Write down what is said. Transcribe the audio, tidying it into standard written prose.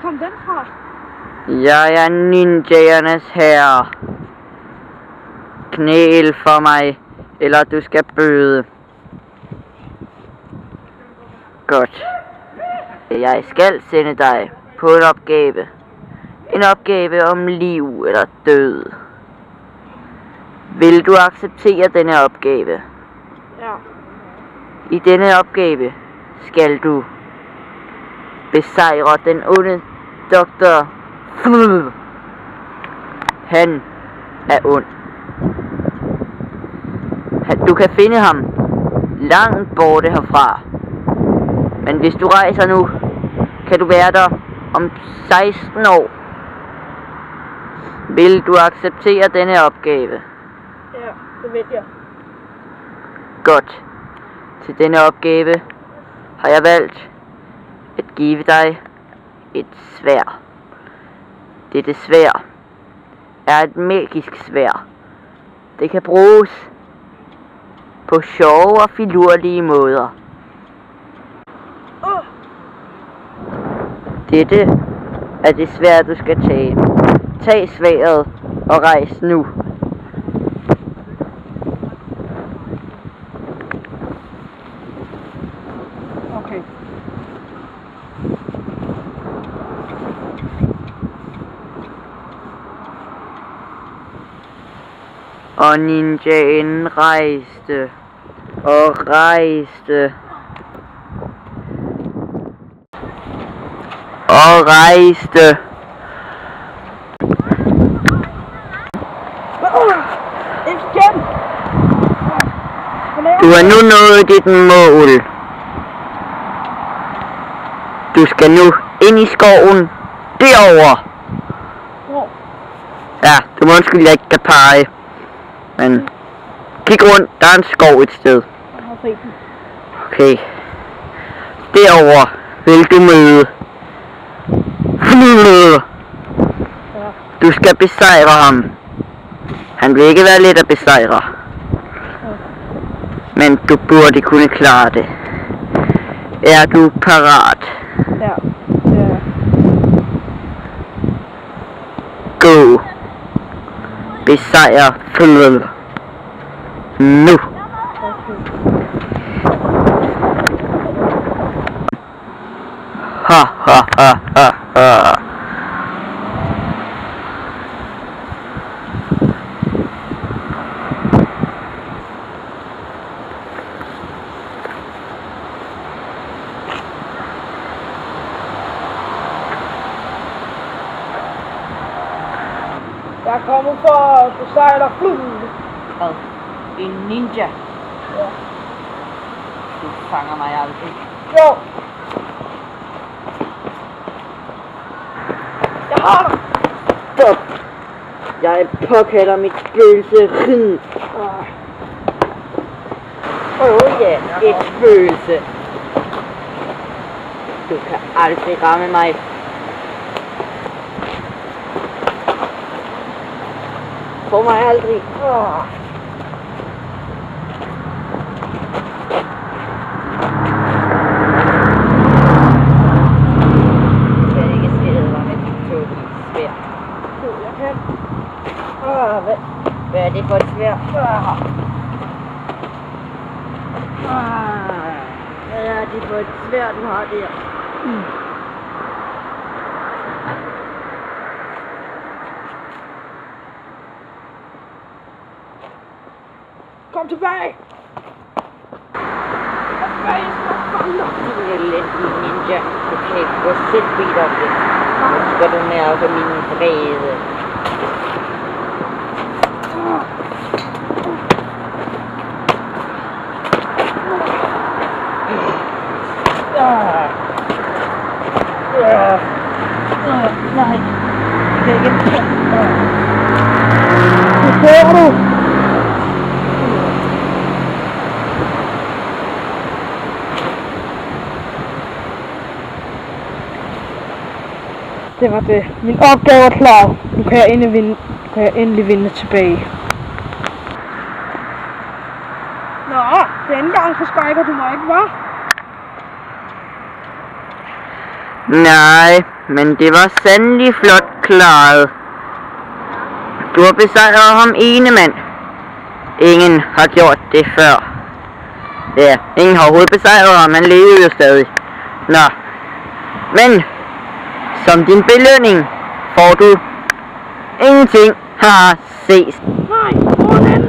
kom den fra? Jeg er ninjaernes herre. Knæl for mig, eller du skal bøde. Godt. Jeg skal sende dig på en opgave. En opgave om liv eller død. Vil du acceptere denne opgave? Ja. I denne opgave skal du besejre den onde doktor. Han er ond. Du kan finde ham langt borte herfra. Men hvis du rejser nu, kan du være der om 16 år. Vil du acceptere denne opgave? Ja, det vil jeg. Godt. Til denne opgave har jeg valgt at give dig et sværd. Dette sværd er et magisk sværd. Det kan bruges på sjove og filurlige måder. Dette er det sværd, du skal tage. Tag sværdet og rejs nu. Okay. Og ninjaen rejste og rejste og rejste. Igen! Du har nu nået dit mål. Du skal nu ind i skoven derovre. Hvor? Ja, du må undskylde, jeg ikke kan pege. Men kig rundt, der er en skov et sted. Jeg har set den. Okay. Derovre vil du møde. Ja. Du skal besejre ham. Han vil ikke være let at besejre. Men du burde kunne klare det. Er du parat? Ja. Ja. Gå. Besejre følge. Nu. Ha ha ha ha ha. Jeg er kommet for at besejre fluen. Hvad? En ninja? Ja. Du fanger mig aldrig. Jo. Jeg har dig. Stop! Jeg påkalder mit spøgelse. Ja, et spøgelse. Du kan aldrig ramme mig. Få mig aldrig. Jeg kan ikke skade mig med dit tåbelige sværd. Jo, jeg kan. Hvad er det for et sværd? Hvad er det for et sværd, du har der? Kom tilbage! Din elendige ninja, du kan ikke gå selv bedt om det. Nu skal du mærke min vrede. Nej, det er ikke. Hvad gør du? Det var det. Min opgave er klar. Nu kan jeg endelig vinde tilbage. Nå, denne gang forskrækker du mig ikke, hva'? Nej, men det var sandelig flot klaret. Du har besejret ham ene mand. Ingen har gjort det før. Ja, ingen har overhovedet besejret ham, han levede jo stadig. Nå, men som din belønning får du ingenting. Haha, ses. Nej, hvor er den?